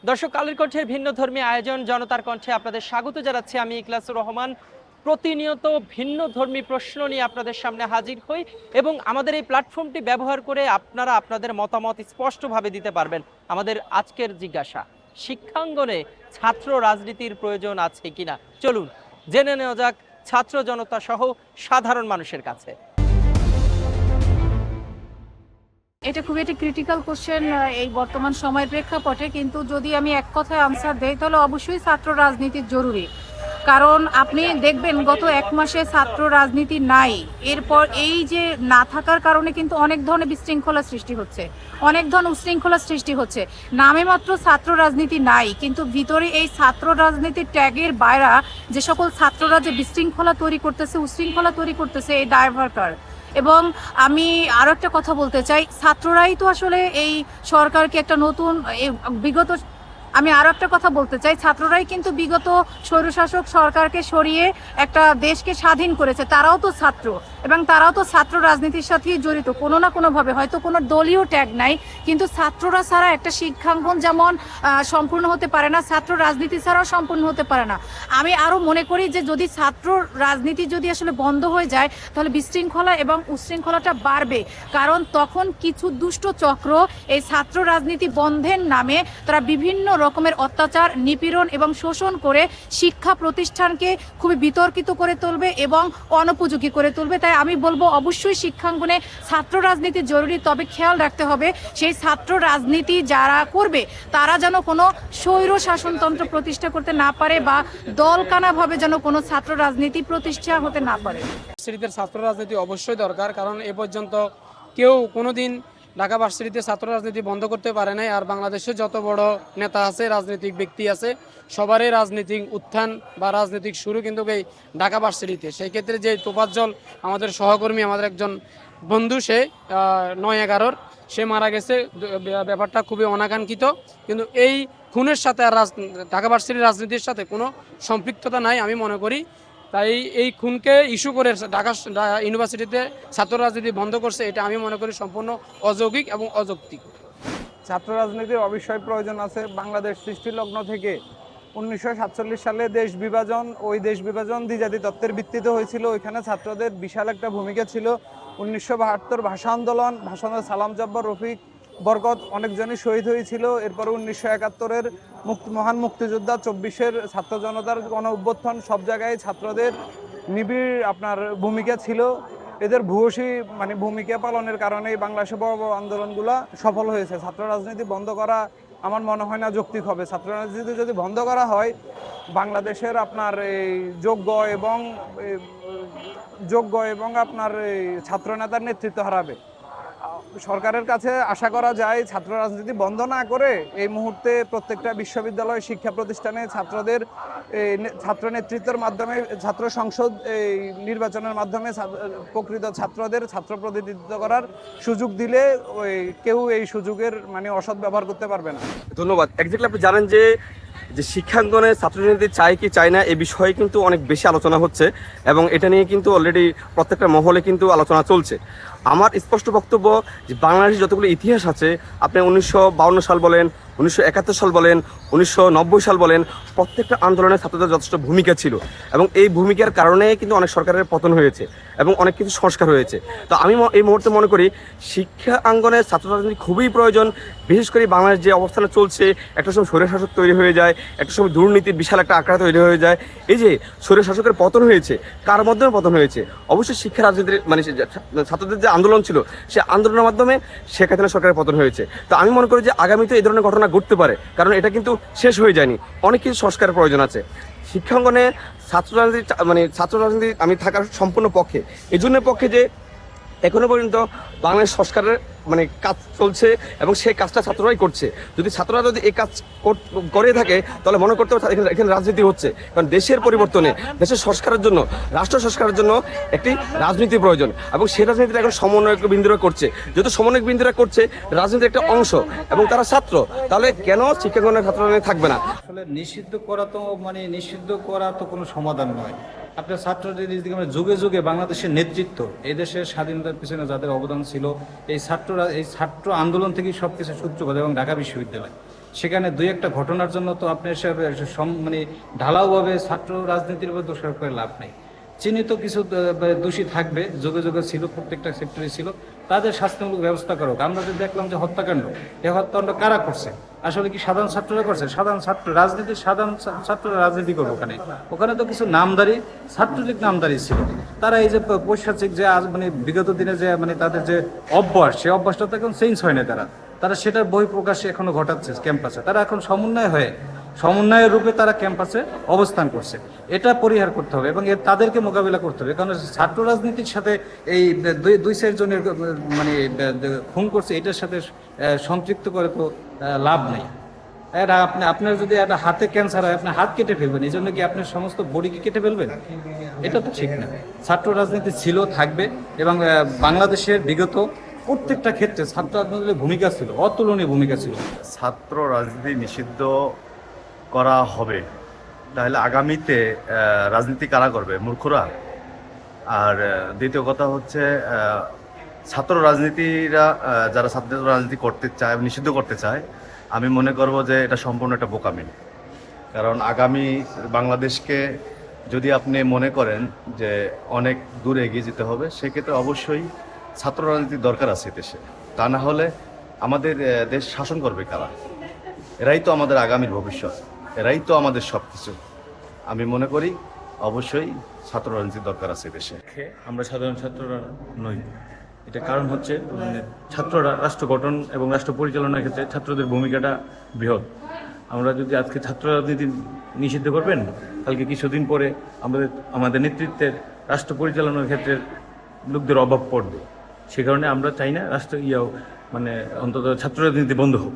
দর্শক, কালের কণ্ঠের ভিন্ন ধর্মী আয়োজন জনতার কণ্ঠে আপনাদের স্বাগত জানাচ্ছি। আমি ইখলাসুর রহমান। প্রতিনিয়ত ভিন্ন ধর্মী প্রশ্ন নিয়ে আপনাদের সামনে হাজির হই এবং আমাদের এই প্ল্যাটফর্মটি ব্যবহার করে আপনারা আপনাদের মতামত স্পষ্টভাবে দিতে পারবেন। আমাদের আজকের জিজ্ঞাসা, শিক্ষাঙ্গনে ছাত্র রাজনীতির প্রয়োজন আছে কিনা? চলুন জেনে নেওয়া যাক ছাত্র জনতা সহ সাধারণ মানুষের কাছে। এটা খুবই একটা ক্রিটিক্যাল কোশ্চেন এই বর্তমান সময়ের প্রেক্ষাপটে, কিন্তু যদি আমি এক কথায় আনসার দেই তাহলে অবশ্যই ছাত্র রাজনীতি জরুরি। কারণ আপনি দেখবেন গত এক মাসে ছাত্র রাজনীতি নাই, এরপর এই যে না থাকার কারণে কিন্তু অনেক ধরনের বিশৃঙ্খলা সৃষ্টি হচ্ছে, অনেক ধরনের উশৃঙ্খলা সৃষ্টি হচ্ছে। নামে মাত্র ছাত্র রাজনীতি নাই, কিন্তু ভিতরে এই ছাত্র রাজনীতির ট্যাগের বাইরা যে সকল ছাত্ররা যে বিশৃঙ্খলা তৈরি করতেছে, উশৃঙ্খলা তৈরি করতেছে, এই ড্রাইভারকার। এবং আমি আরো একটা কথা বলতে চাই, ছাত্ররাই তো আসলে এই সরকারকে একটা নতুন বিগত আমি আরো একটা কথা বলতে চাই, ছাত্ররাই কিন্তু বিগত স্বৈরশাসক সরকারকে সরিয়ে একটা দেশকে স্বাধীন করেছে। তারাও তো ছাত্র এবং তারাও তো ছাত্র রাজনীতির সাথেই জড়িত কোনো না কোনোভাবে, হয়তো কোনো দলীয় ট্যাগ নাই, কিন্তু ছাত্ররা ছাড়া একটা শিক্ষাঙ্গন যেমন সম্পূর্ণ হতে পারে না, ছাত্র রাজনীতি ছাড়াও সম্পূর্ণ হতে পারে না। আমি আরো মনে করি যে যদি ছাত্র রাজনীতি যদি আসলে বন্ধ হয়ে যায় তাহলে বিশৃঙ্খলা এবং উশৃঙ্খলাটা বাড়বে। কারণ তখন কিছু দুষ্ট চক্র এই ছাত্র রাজনীতি বন্ধের নামে তারা বিভিন্ন রকমের অত্যাচার, নিপীড়ন এবং শোষণ করে শিক্ষা প্রতিষ্ঠানকে খুবই বিতর্কিত করে তুলবে এবং অনুপযোগী করে তুলবে। তাই আমি বলবো অবশ্যই শিক্ষাঙ্গনে ছাত্র রাজনীতি জরুরি, তবে খেয়াল রাখতে হবে সেই ছাত্র রাজনীতি যারা করবে তারা যেন কোনো স্বৈর শাসনতন্ত্র প্রতিষ্ঠা করতে না পারে বা দলকানাভাবে যেন কোনো ছাত্র রাজনীতি প্রতিষ্ঠা হতে না পারে। ছাত্র রাজনীতি অবশ্যই দরকার, কারণ এ পর্যন্ত কেউ কোনোদিন ঢাকা ভার্সিটিতে ছাত্র রাজনীতি বন্ধ করতে পারে নাই। আর বাংলাদেশে যত বড় নেতা আছে, রাজনৈতিক ব্যক্তি আছে, সবারই রাজনৈতিক উত্থান বা রাজনৈতিক শুরু কিন্তু এই ঢাকা ভার্সিটিতে। সেই ক্ষেত্রে যে তোফাজ্জল আমাদের সহকর্মী, আমাদের একজন বন্ধু, সে ৯/১১ সে মারা গেছে, ব্যাপারটা খুবই অনাকাঙ্ক্ষিত। কিন্তু এই খুনের সাথে আর ঢাকা ভার্সিটির রাজনীতির সাথে কোনো সম্পৃক্ততা নাই আমি মনে করি। তাই এই খুনকে ইস্যু করে ঢাকা ইউনিভার্সিটিতে ছাত্র রাজনীতি বন্ধ করছে, এটা আমি মনে করি সম্পূর্ণ অযৌক্তিক এবং অযৌক্তিক। ছাত্র রাজনীতির অবশ্যই প্রয়োজন আছে। বাংলাদেশ সৃষ্টির লগ্ন থেকে 1947 সালে দেশ বিভাজন, ওই দেশ বিভাজন দ্বিজাতি তত্ত্বের ভিত্তিতে হয়েছিল। ওইখানে ছাত্রদের বিশাল একটা ভূমিকা ছিল। 1972 ভাষা আন্দোলন, সালাম জব্বার, রফিক, বরকত অনেকজনই শহীদ হয়েছিল। এরপরে 1971-এর মহান মুক্তিযোদ্ধা, 24-এর ছাত্র জনতার গণ অভ্যুত্থান, সব জায়গায় ছাত্রদের নিবিড় ভূমিকা ছিল। এদের ভূয়সী ভূমিকা পালনের কারণেই বাংলাদেশে বড় বড় আন্দোলনগুলো সফল হয়েছে। ছাত্র রাজনীতি বন্ধ করা আমার মনে হয় না যৌক্তিক হবে। ছাত্র রাজনীতি যদি বন্ধ করা হয়, বাংলাদেশের এই যোগ্য এবং এই ছাত্র নেতার নেতৃত্ব হারাবে। সরকারের কাছে আশা করা যায় ছাত্র রাজনীতি বন্ধ না করে এই মুহূর্তে প্রত্যেকটা বিশ্ববিদ্যালয়, শিক্ষা প্রতিষ্ঠানে ছাত্রদের ছাত্র নেতৃত্বের মাধ্যমে, ছাত্র সংসদ নির্বাচনের মাধ্যমে প্রকৃত ছাত্রদের ছাত্র প্রতিনিধিত্ব করার সুযোগ দিলে কেউ এই সুযোগের অসৎ ব্যবহার করতে পারবে না। ধন্যবাদ। এক্স্যাক্টলি আপনি জানেন যে শিক্ষাঙ্গনে ছাত্ররাজনীতি চাই কি চাই না এই বিষয়ে কিন্তু অনেক বেশি আলোচনা হচ্ছে এবং এটা নিয়ে কিন্তু অলরেডি প্রত্যেকটা মহলে কিন্তু আলোচনা চলছে। আমার স্পষ্ট বক্তব্য যে বাংলাদেশের যতগুলো ইতিহাস আছে, আপনি 1952 সাল বলেন, 1971 সাল বলেন, 1990 সাল বলেন, প্রত্যেকটা আন্দোলনে ছাত্রদের যথেষ্ট ভূমিকা ছিল এবং এই ভূমিকার কারণে কিন্তু অনেক সরকারের পতন হয়েছে এবং অনেক কিছু সংস্কার হয়েছে। তো আমি এই মুহূর্তে মনে করি শিক্ষা আঙ্গনে ছাত্র রাজনীতি খুবই প্রয়োজন। বিশেষ করে বাংলাদেশ যে অবস্থানে চলছে, একটা সময় স্বৈরশাসক তৈরি হয়ে যায়, একটা সময় দুর্নীতির বিশাল একটা আঁকড়া তৈরি হয়ে যায়। এই যে স্বৈরশাসকের পতন হয়েছে, কার মাধ্যমে পতন হয়েছে? অবশ্যই শিক্ষা রাজনীতির ছাত্রদের যে আন্দোলন ছিল, সে আন্দোলনের মাধ্যমে শেখ হাসিনা সরকারের পতন হয়েছে। তো আমি মনে করি যে আগামীতে এই ধরনের ঘটনা ঘটতে পারে, কারণ এটা কিন্তু শেষ হয়ে যায়নি, অনেক কিছু সংস্কারের প্রয়োজন আছে। শিক্ষাঙ্গনে ছাত্র রাজনীতি আমি থাকার সম্পূর্ণ পক্ষে। এই জন্য পক্ষে যে এখনো পর্যন্ত বাংলাদেশ সংস্কারের কাজ চলছে এবং সেই কাজটা ছাত্ররাই করছে। যদি ছাত্ররা যদি এই কাজ করে থাকে তাহলে মনে করতে হবে এখানে রাজনীতি হচ্ছে। কারণ দেশের পরিবর্তনে, দেশের সংস্কারের জন্য, রাষ্ট্র সংস্কারের জন্য একটি রাজনীতি প্রয়োজন এবং সেই রাজনীতিটা এখন সমন্বয়ক বিন্দুরা করছে। যেহেতু সমন্বয়ক বিন্দুরা করছে, রাজনীতির একটা অংশ এবং তারা ছাত্র, তাহলে কেন শিক্ষাঙ্গনের ছাত্র থাকবে না? আসলে নিষিদ্ধ করা তো কোনো সমাধান নয়। আপনার ছাত্রদের যুগে যুগে বাংলাদেশের নেতৃত্ব, এই দেশের স্বাধীনতার পিছনে যাদের অবদান ছিল, এই ছাত্র আন্দোলন থেকেই সব কিছু সূত্রপাত এবং ঢাকা বিশ্ববিদ্যালয়। সেখানে দুই একটা ঘটনার জন্য তো আপনি মানে ঢালাওভাবে ছাত্র রাজনীতির উপর দোষারোপ করে লাভ নেই। চিহ্নিত কিছু দোষী থাকবে, যুগে যুগে ছিল, প্রত্যেকটা সেক্টরে ছিল, তাদের শাস্তিমূলক ব্যবস্থা করুক। আমরা যে দেখলাম যে হত্যাকাণ্ড, এই হত্যাকাণ্ড কারা করছে? আসলে কি সাধারণ ছাত্ররা করছে? সাধারণ ছাত্র রাজনীতির সাধারণ ছাত্ররা রাজনীতি করবে ওখানে? ওখানে তো কিছু নামদারি ছাত্রলীগ নামদারি ছিল, তারা এই যে পৈশাচিক যে আজ মানে বিগত দিনে যে মানে তাদের যে অভ্যাস, সেই অভ্যাসটা তো এখন চেঞ্জ হয় না। তারা সেটার বহিঃপ্রকাশে এখনো ঘটাচ্ছে ক্যাম্পাসে। তারা এখন সমন্বয়ের রূপে তারা ক্যাম্পাসে অবস্থান করছে। এটা পরিহার করতে হবে এবং তাদেরকে মোকাবিলা করতে হবে, কারণ ছাত্র রাজনীতির সাথে এই দুই চারজনের মানে খুন করছে, এটার সাথে সম্পৃক্ত করে তো লাভ নেই। আপনার যদি একটা হাতে ক্যান্সার হয়, আপনি হাত কেটে ফেলবেন, এই জন্য কি আপনার সমস্ত বডিকে কেটে ফেলবেন? এটা তো ঠিক না। ছাত্র রাজনীতি ছিল, থাকবে, এবং বাংলাদেশের বিগত প্রত্যেকটা ক্ষেত্রে ছাত্র রাজনীতির ভূমিকা ছিল, অতুলনীয় ভূমিকা ছিল। ছাত্র রাজনীতি নিষিদ্ধ করা হবে, তাহলে আগামীতে রাজনীতি কারা করবে? মূর্খরা। আর দ্বিতীয় কথা হচ্ছে ছাত্র রাজনীতিরা যারা ছাত্র রাজনীতি করতে চায়, নিষিদ্ধ করতে চায়, আমি মনে করব যে এটা সম্পূর্ণ একটা বোকামি। কারণ আগামী বাংলাদেশকে যদি আপনি মনে করেন যে অনেক দূরে এগিয়ে যেতে হবে, সেক্ষেত্রে অবশ্যই ছাত্র রাজনীতির দরকার আছে দেশে। তা না হলে আমাদের দেশ শাসন করবে কারা? এরাই তো আমাদের আগামীর ভবিষ্যৎ, এরাই তো আমাদের সব কিছু। আমি মনে করি অবশ্যই ছাত্র রাজনীতির দরকার আছে দেশে। আমরা সাধারণ ছাত্ররা নই। এটা কারণ হচ্ছে ছাত্ররা রাষ্ট্র গঠন এবং রাষ্ট্র পরিচালনার ক্ষেত্রে ছাত্রদের ভূমিকাটা বৃহৎ। আমরা যদি আজকে ছাত্র রাজনীতি নিষিদ্ধ করবেন, কালকে কিছুদিন পরে আমাদের নেতৃত্বের রাষ্ট্র পরিচালনার ক্ষেত্রে লোকদের অভাব পড়বে। সে কারণে আমরা চাই না রাষ্ট্র মানে অন্তত ছাত্র রাজনীতি বন্ধ হোক।